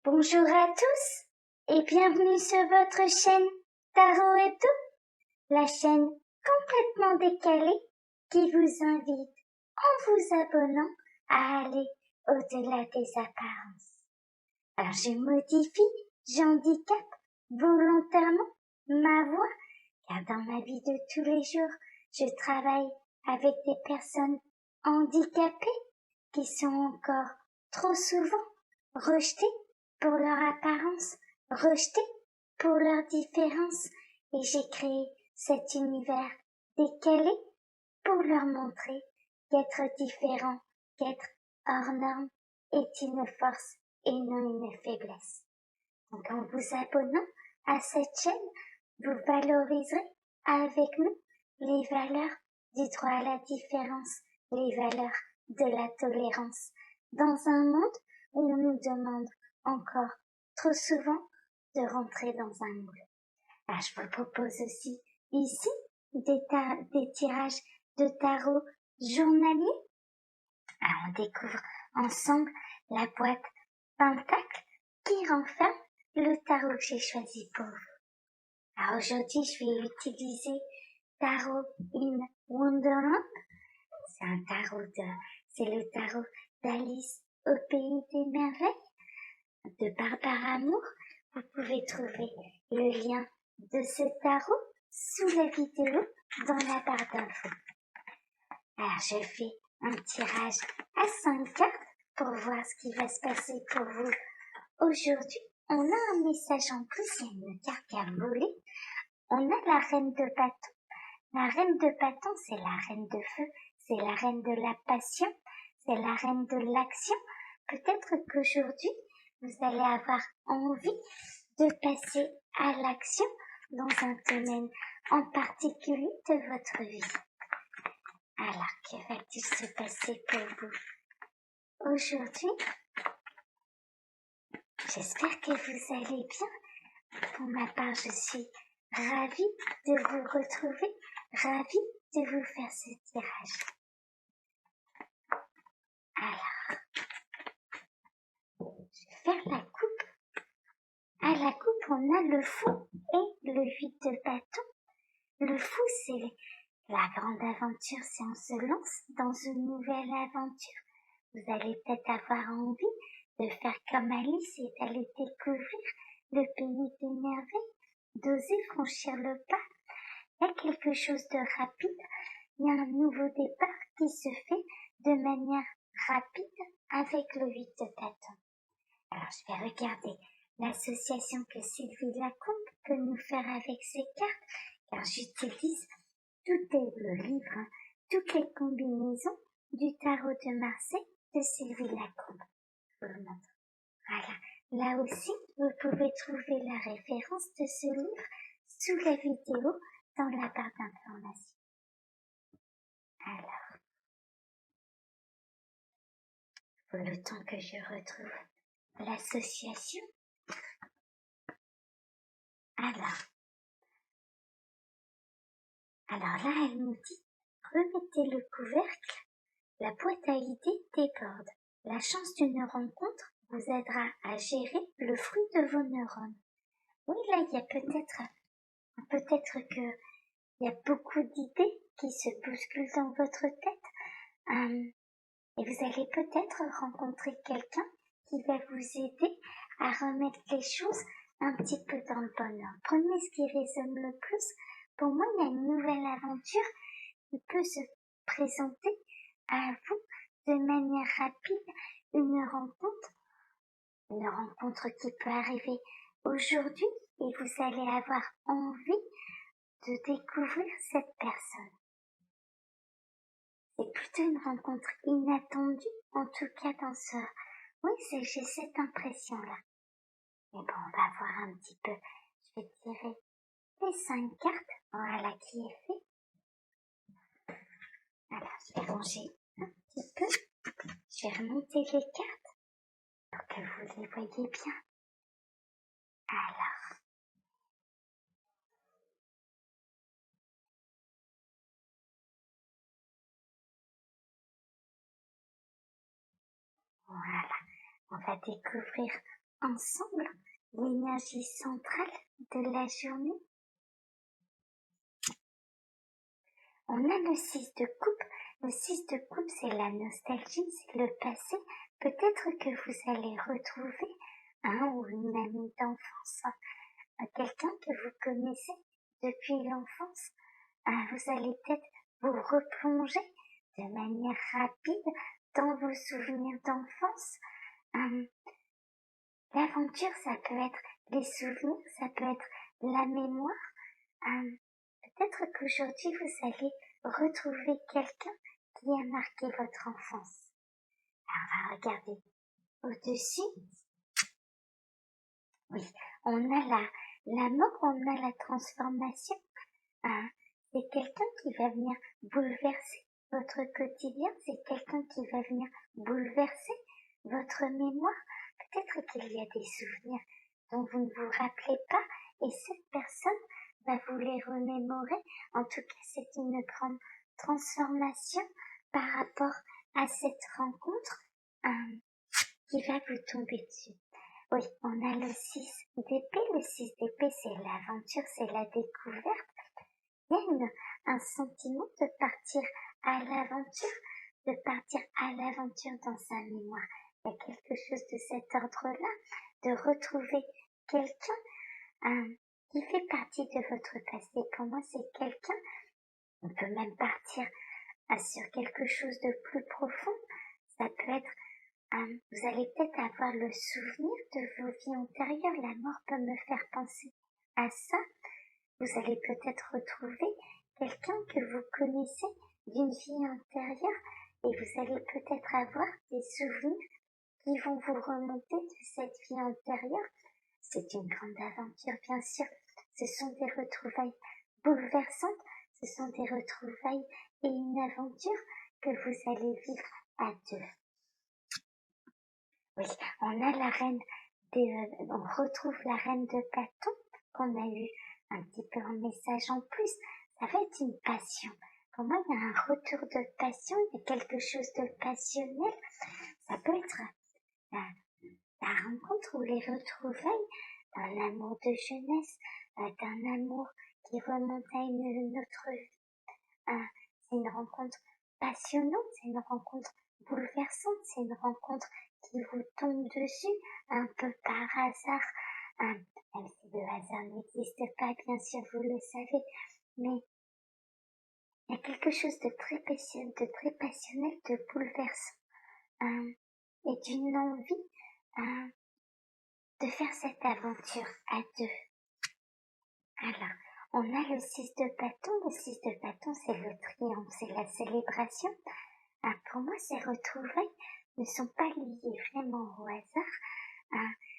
Bonjour à tous et bienvenue sur votre chaîne Tarot Hebdo, la chaîne complètement décalée qui vous invite, en vous abonnant, à aller au-delà des apparences. Alors je modifie, j'handicape volontairement ma voix, car dans ma vie de tous les jours, je travaille avec des personnes handicapées qui sont encore trop souvent rejetées pour leur apparence, rejetées pour leur différence, et j'ai créé cet univers décalé pour leur montrer qu'être différent, qu'être hors norme est une force et non une faiblesse. Donc en vous abonnant à cette chaîne, vous valoriserez avec nous les valeurs du droit à la différence, les valeurs de la tolérance, dans un monde où on nous demande encore trop souvent de rentrer dans un moule. Alors, je vous propose aussi ici des tirages de tarot journaliers. Alors, on découvre ensemble la boîte Pentacle qui renferme le tarot que j'ai choisi pour vous. Alors aujourd'hui, je vais utiliser Tarot in Wonderland. C'est le tarot d'Alice au pays des merveilles de Barbara Moore. Vous pouvez trouver le lien de ce tarot sous la vidéo dans la barre d'infos. Alors je fais un tirage à 5 cartes pour voir ce qui va se passer pour vous aujourd'hui. On a un message en plus, il y a une carte à voler. On a la reine de bâton. La reine de bâton, c'est la reine de feu, c'est la reine de la passion, c'est la reine de l'action. Peut-être qu'aujourd'hui, vous allez avoir envie de passer à l'action dans un domaine en particulier de votre vie. Alors, que va-t-il se passer pour vous aujourd'hui? J'espère que vous allez bien. Pour ma part, je suis ravie de vous retrouver, ravie de vous faire ce tirage. Alors, je vais faire la coupe. À la coupe, on a le fou et le 8 de bâton. Le fou, c'est la grande aventure si on se lance dans une nouvelle aventure. Vous allez peut-être avoir envie de faire comme Alice et d'aller découvrir le pays des merveilles, d'oser franchir le pas. Il y a quelque chose de rapide, il y a un nouveau départ qui se fait de manière rapide avec le 8 de bâton. Alors je vais regarder l'association que Sylvie Lacombe peut nous faire avec ces cartes, car j'utilise le livre, toutes les combinaisons du tarot de Marseille de Sylvie Lacombe. Je vous le montre. Voilà. Là aussi, vous pouvez trouver la référence de ce livre sous la vidéo dans la barre d'information. Alors, pour le temps que je retrouve l'association. Alors là, elle nous dit, remettez le couvercle, la boîte à idées déborde. La chance d'une rencontre vous aidera à gérer le fruit de vos neurones. Oui, là, il y a peut-être que il y a beaucoup d'idées qui se bousculent dans votre tête. Et vous allez peut-être rencontrer quelqu'un qui va vous aider à remettre les choses un petit peu dans le bon ordre. Prenez ce qui résonne le plus. Pour moi, il y a une nouvelle aventure qui peut se présenter à vous de manière rapide, une rencontre qui peut arriver aujourd'hui et vous allez avoir envie de découvrir cette personne. C'est plutôt une rencontre inattendue, en tout cas dans ce... Oui, j'ai cette impression-là. Mais bon, on va voir un petit peu. Je vais tirer les 5 cartes. Voilà qui est fait. Alors, je vais ranger un petit peu. Je vais remonter les cartes pour que vous les voyez bien. Alors, voilà. On va découvrir ensemble l'énergie centrale de la journée. On a le 6 de coupe. Le 6 de coupe, c'est la nostalgie, c'est le passé. Peut-être que vous allez retrouver un ou une amie d'enfance, quelqu'un que vous connaissez depuis l'enfance. Vous allez peut-être vous replonger de manière rapide dans vos souvenirs d'enfance. L'aventure, ça peut être les souvenirs, ça peut être la mémoire. Peut-être qu'aujourd'hui, vous allez retrouver quelqu'un qui a marqué votre enfance. Alors, on va regarder au-dessus. Oui, on a la mort, on a la transformation. C'est quelqu'un qui va venir bouleverser votre quotidien, c'est quelqu'un qui va venir bouleverser votre mémoire. Peut-être qu'il y a des souvenirs dont vous ne vous rappelez pas et cette personne va vous les remémorer. En tout cas, c'est une grande transformation par rapport à cette rencontre qui va vous tomber dessus. Oui, on a le 6 d'épée. Le 6 d'épée, c'est l'aventure, c'est la découverte. Il y a un sentiment de partir à l'aventure, dans sa mémoire. Il y a quelque chose de cet ordre-là, de retrouver quelqu'un qui fait partie de votre passé. Pour moi, c'est quelqu'un, on peut même partir sur quelque chose de plus profond. Ça peut être, vous allez peut-être avoir le souvenir de vos vies antérieures. La mort peut me faire penser à ça. Vous allez peut-être retrouver quelqu'un que vous connaissez d'une vie antérieure et vous allez peut-être avoir des souvenirs qui vont vous remonter de cette vie antérieure. C'est une grande aventure, bien sûr. Ce sont des retrouvailles bouleversantes, ce sont des retrouvailles et une aventure que vous allez vivre à deux. Oui, on a la reine on retrouve la reine de bâton qu'on a eu un petit peu en message en plus. Ça va être une passion. Pour moi, il y a un retour de passion, il y a quelque chose de passionnel. Ça peut être la rencontre ou les retrouvailles d'un amour de jeunesse, d'un amour qui remonte à une autre vie. C'est une rencontre passionnante, c'est une rencontre bouleversante, c'est une rencontre qui vous tombe dessus un peu par hasard. Même si le hasard n'existe pas, bien sûr, vous le savez, mais il y a quelque chose de très passionnel, de bouleversant, et d'une envie de faire cette aventure à deux. Alors, on a le 6 de bâton. Le 6 de bâton, c'est le triomphe, c'est la célébration. Pour moi, ces retrouvailles ne sont pas liées vraiment au hasard.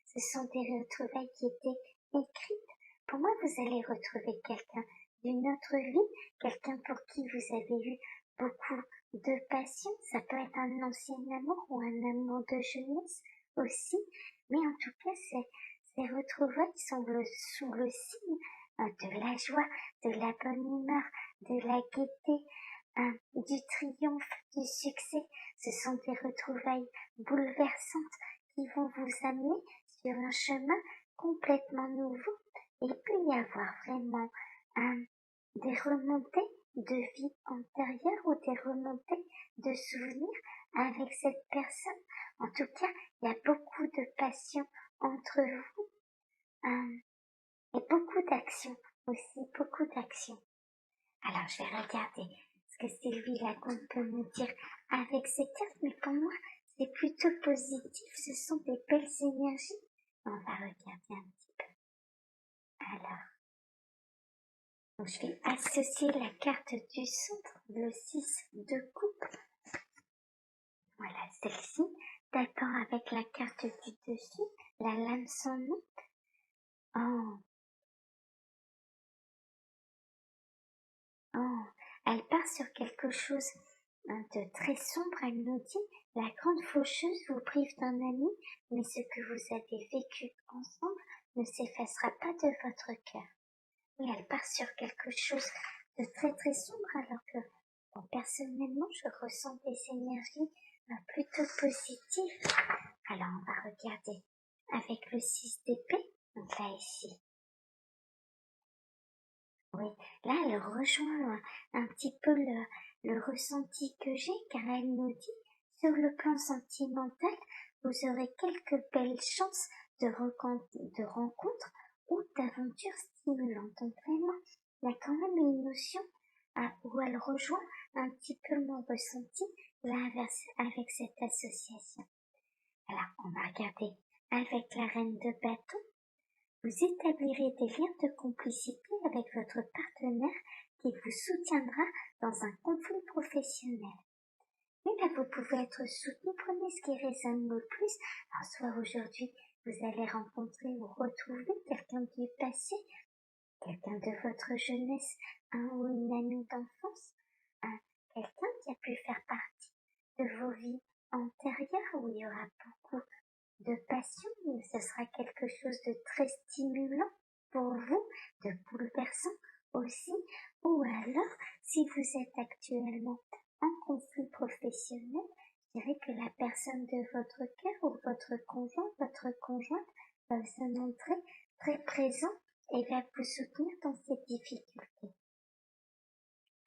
Ce sont des retrouvailles qui étaient écrites. Pour moi, vous allez retrouver quelqu'un d'une autre vie, quelqu'un pour qui vous avez eu beaucoup de passion. Ça peut être un ancien amour ou un amour de jeunesse aussi. Mais en tout cas, ces retrouvailles sont sous le signe de la joie, de la bonne humeur, de la gaieté, du triomphe, du succès. Ce sont des retrouvailles bouleversantes qui vont vous amener sur un chemin complètement nouveau. Et il peut y avoir vraiment des remontées de vie antérieure ou des remontées de souvenirs avec cette personne. En tout cas, il y a beaucoup de passion entre vous et beaucoup d'action aussi, beaucoup d'action. Alors, je vais regarder ce que Sylvie Lacombe peut nous dire avec ces cartes, mais pour moi, c'est plutôt positif, ce sont des belles énergies. On va regarder un petit peu. Alors, donc je vais associer la carte du centre, le 6 de coupe. Voilà, celle-ci, d'accord avec la carte du dessus, la lame sans nom. Elle part sur quelque chose de très sombre. Elle nous dit, la grande faucheuse vous prive d'un ami, mais ce que vous avez vécu ensemble ne s'effacera pas de votre cœur. Oui, elle part sur quelque chose de très très sombre, alors que personnellement, je ressens des énergies plutôt positives. Alors, on va regarder avec le 6 d'épée, donc là ici. Oui, là elle rejoint un petit peu le ressenti que j'ai, car elle nous dit, sur le plan sentimental, vous aurez quelques belles chances de rencontres ou d'aventures stimulantes. Donc vraiment, il y a quand même une notion où elle rejoint un petit peu mon ressenti là avec cette association. Alors, on va regarder avec la reine de bâton. Vous établirez des liens de complicité avec votre partenaire qui vous soutiendra dans un conflit professionnel. Et là, vous pouvez être soutenu, prenez ce qui résonne le plus. Alors, soit aujourd'hui, vous allez rencontrer ou retrouver quelqu'un du passé, quelqu'un de votre jeunesse, un ou une amie d'enfance, quelqu'un qui a pu faire partie de vos vies antérieures où il y aura beaucoup de passion, mais ce sera quelque chose de très stimulant pour vous, de bouleversant aussi, ou alors, si vous êtes actuellement en conflit professionnel, je dirais que la personne de votre cœur ou votre conjointe va se montrer très présent et va vous soutenir dans cette difficulté.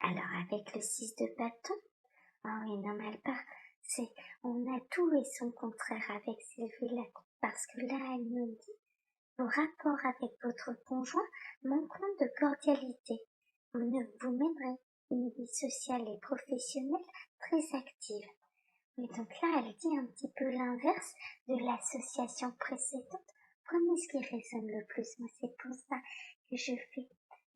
Alors, avec le 6 de bâton, oui, non, mais elle part, on a tout et son contraire avec Sylvie-là, parce que là, elle nous dit, vos rapports avec votre conjoint manqueront de cordialité. Vous mènerez une vie sociale et professionnelle très active. Et donc là, elle dit un petit peu l'inverse de l'association précédente. Prenez ce qui résonne le plus. Moi, c'est pour ça que je fais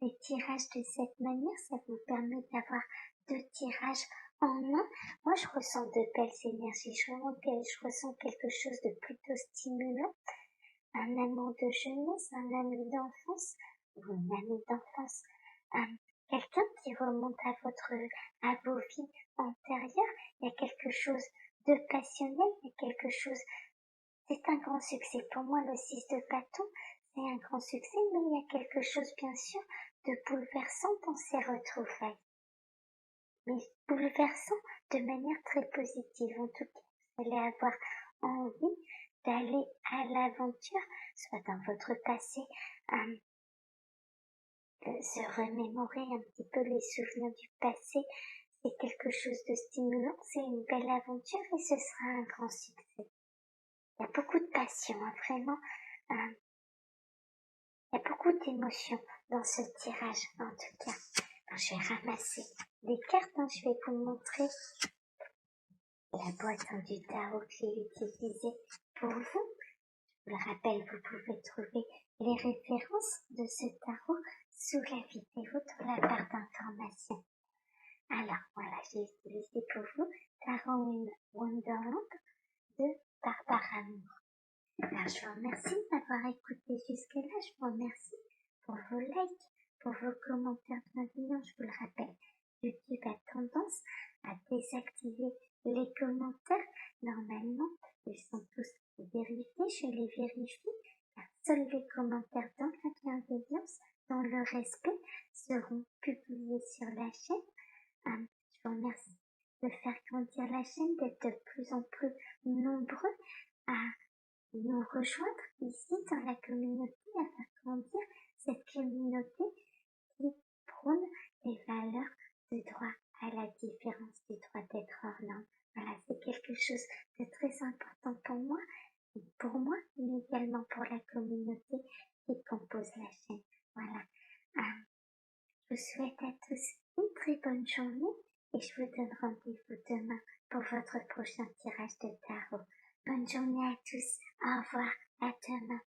les tirages de cette manière. Ça vous permet d'avoir 2 tirages en un. Moi, je ressens de belles énergies. Je ressens quelque chose de plutôt stimulant. Un amour de jeunesse, un ami d'enfance, ou une amie d'enfance. Quelqu'un qui remonte à vos vies antérieures. Il y a quelque chose de passionnel, il y a quelque chose, c'est un grand succès. Pour moi, le 6 de bâton, c'est un grand succès, mais il y a quelque chose, bien sûr, de bouleversant dans ces retrouvailles. Mais bouleversant de manière très positive. En tout cas, vous allez avoir envie d'aller à l'aventure, soit dans votre passé, se remémorer un petit peu les souvenirs du passé. C'est quelque chose de stimulant, c'est une belle aventure et ce sera un grand succès. Il y a beaucoup de passion, vraiment. Il y a beaucoup d'émotions dans ce tirage, en tout cas. Alors, je vais ramasser des cartes, je vais vous montrer la boîte du tarot que j'ai utilisée pour vous. Je vous le rappelle, vous pouvez trouver les références de ce tarot sous la vidéo dans la barre d'informations. Alors, voilà, j'ai utilisé pour vous Tarot in Wonderland de Barbara Moore. Alors, je vous remercie de m'avoir écouté jusque-là. Je vous remercie pour vos likes, pour vos commentaires bienveillants. Je vous le rappelle, YouTube a tendance à désactiver les commentaires. Normalement, ils sont tous vérifiés. Je les vérifie, car seuls les commentaires dans la bienveillance, dans le respect, seront publiés sur la chaîne. Je vous remercie de faire grandir la chaîne, d'être de plus en plus nombreux à nous rejoindre ici dans la communauté, à faire grandir cette communauté qui prône les valeurs du droit à la différence, du droit d'être hors norme. Voilà, c'est quelque chose de très important pour moi, mais également pour la communauté qui compose la chaîne. Voilà. Je vous souhaite à tous une très bonne journée et je vous donne rendez-vous demain pour votre prochain tirage de tarot. Bonne journée à tous. Au revoir. À demain.